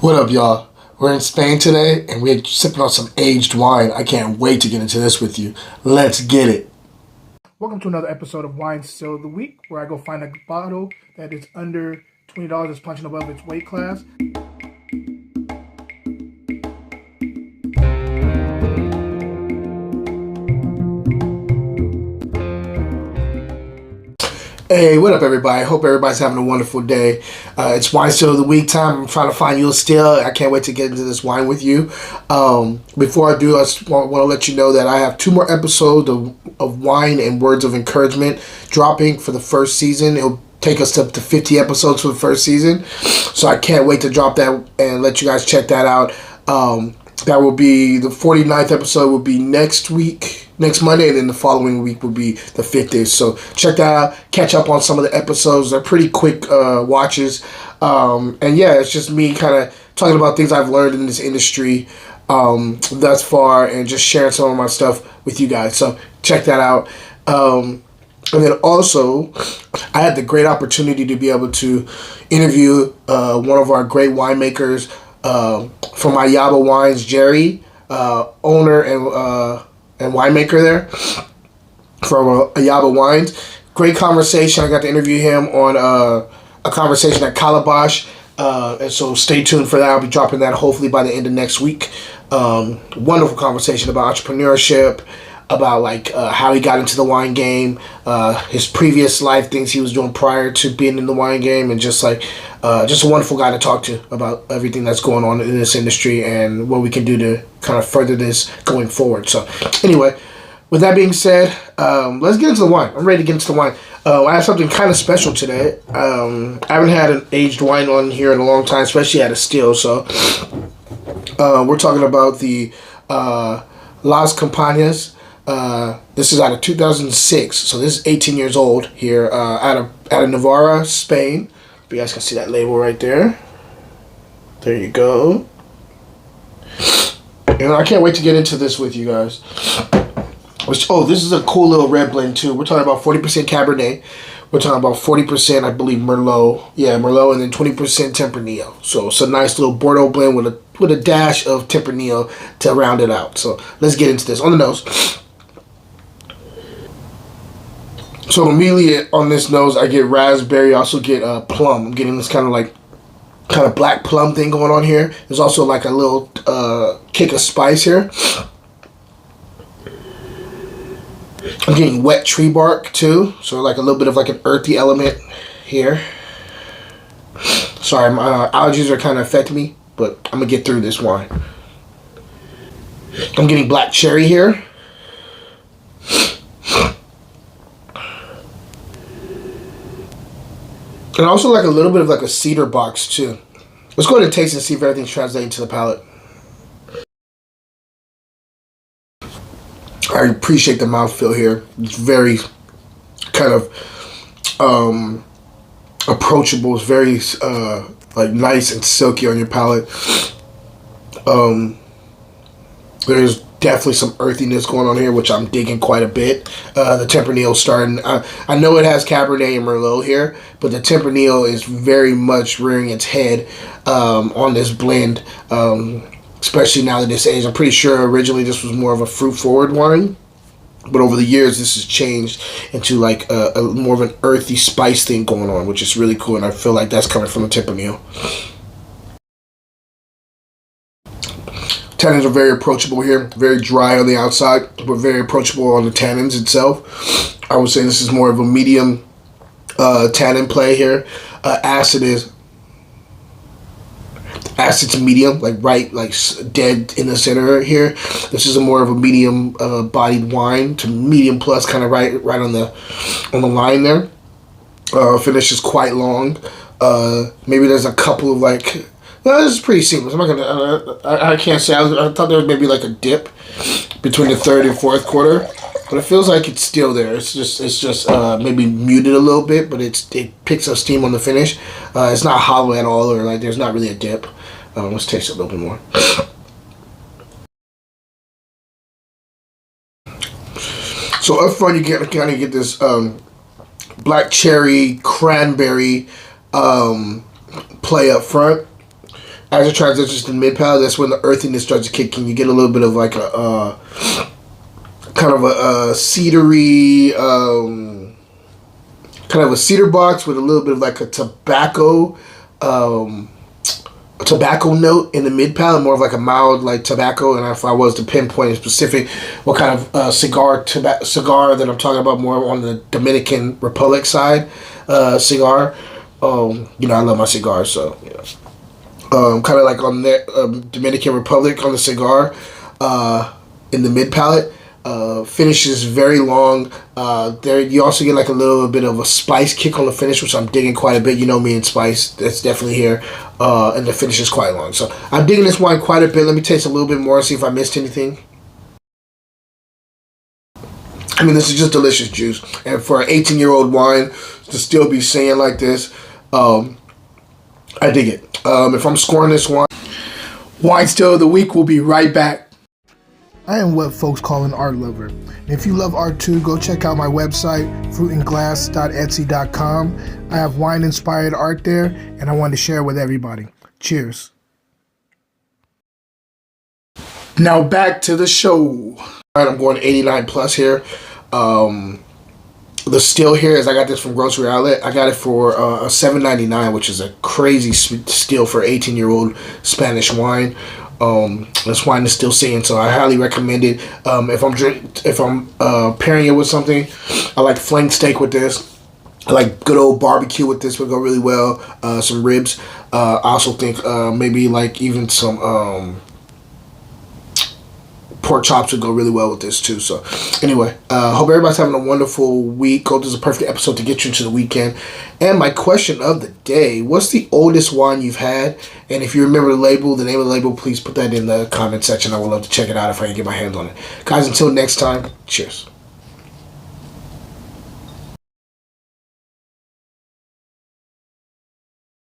What up, y'all? We're in Spain today, and we're sipping on some aged wine. I can't wait to get into this with you. Let's get it. Welcome to another episode of Wine Still of the Week, where I go find a bottle that is under $20, is punching above its weight class. Hey, what up, everybody? Hope everybody's having a wonderful day. It's Wine Still of the Week time. I'm trying to find you a still. I can't wait to get into this wine with you. Before I do, I just want to let you know that I have 2 more episodes of Wine and Words of Encouragement dropping for the first season. It'll take us up to 50 episodes for the first season. So I can't wait to drop that and let you guys check that out. That will be the 49th episode will be next Monday, and then the following week will be the 50th. So check that out. Catch up on some of the episodes. They're pretty quick watches. And yeah, it's just me kind of talking about things I've learned in this industry thus far and just sharing some of my stuff with you guys. So check that out. And then also, I had the great opportunity to be able to interview one of our great winemakers, from Ayaba Wines, Jerry, owner and winemaker there from Ayaba Wines. Great conversation. I got to interview him on a conversation at Calabash, and so stay tuned for that. I'll be dropping that hopefully by the end of next week. Wonderful conversation about entrepreneurship, about how he got into the wine game, his previous life, things he was doing prior to being in the wine game, and just a wonderful guy to talk to about everything that's going on in this industry and what we can do to kind of further this going forward. So anyway, with that being said, let's get into the wine. I'm ready to get into the wine. I have something kind of special today. I haven't had an aged wine on here in a long time, especially at a still. So we're talking about the Las Campanas. This is out of 2006, so this is 18 years old here, out of Navarra, Spain. You guys can see that label right there. There you go. And I can't wait to get into this with you guys. This is a cool little red blend too. We're talking about 40% Cabernet. We're talking about 40%, I believe, Merlot. Yeah, Merlot, and then 20% Tempranillo. So it's a nice little Bordeaux blend with a dash of Tempranillo to round it out. So let's get into this. On the nose. So immediately on this nose, I get raspberry. I also get plum. I'm getting this kind of black plum thing going on here. There's also like a little kick of spice here. I'm getting wet tree bark too, so like a little bit of like an earthy element here. Sorry, my allergies are kind of affecting me, but I'm gonna get through this wine. I'm getting black cherry here. And also like a little bit of like a cedar box too. Let's go ahead and taste and see if everything's translating to the palate. I appreciate the mouthfeel here. It's very kind of approachable. It's very nice and silky on your palate. There's definitely some earthiness going on here, which I'm digging quite a bit. The Tempranillo starting. I know it has Cabernet and Merlot here, but the Tempranillo is very much rearing its head on this blend, especially now that it's aged. I'm pretty sure originally this was more of a fruit-forward wine, but over the years this has changed into like a more of an earthy spice thing going on, which is really cool, and I feel like that's coming from the Tempranillo. Tannins are very approachable here, very dry on the outside, but very approachable on the tannins itself. I would say this is more of a medium tannin play here. Acid's medium, dead in the center here. This is a more of a medium bodied wine to medium plus, kind of right on the line there. Finish is quite long. Maybe there's a couple of no, this is pretty seamless. I'm not gonna. I can't say. I thought there was maybe like a dip between the third and fourth quarter, but it feels like it's still there. It's just maybe muted a little bit, but it picks up steam on the finish. It's not hollow at all, or there's not really a dip. Let's taste it a little bit more. So up front, you kind of get this black cherry cranberry play up front. as it transitions to mid palate, that's when the earthiness starts to kick in. You get a little bit of like a kind of a cedary, kind of a cedar box with a little bit of like a tobacco note in the mid palate, more of like a mild like tobacco. And if I was to pinpoint in specific what kind of cigar that I'm talking about, more on the Dominican Republic side cigar. I love my cigars, so kind of like on the Dominican Republic on the cigar in the mid palate. Finish is very long. There you also get like a little bit of a spice kick on the finish, which I'm digging quite a bit. You know me and spice, that's definitely here. And the finish is quite long. So I'm digging this wine quite a bit. Let me taste a little bit more and see if I missed anything. I mean, this is just delicious juice. And for an 18-year-old wine to still be saying like this, I dig it. If I'm scoring this wine still of the week, we'll be right back. I am what folks call an art lover. And if you love art too, go check out my website, fruitandglass.etsy.com. I have wine-inspired art there, and I wanted to share it with everybody. Cheers. Now back to the show. All right, I'm going 89 plus here. The steal here is I got this from Grocery Outlet. I got it for $7.99, which is a crazy steal for 18-year-old Spanish wine. This wine is still sitting, so I highly recommend it. If I'm pairing it with something, I like flank steak with this. I like good old barbecue with this would go really well. Some ribs. I also think maybe like even some pork chops would go really well with this too. So anyway, hope everybody's having a wonderful week. Hope this is a perfect episode to get you into the weekend. And my question of the day: what's the oldest wine you've had? And if you remember the name of the label, please put that in the comment section. I would love to check it out if I can get my hands on it. Guys, until next time, cheers.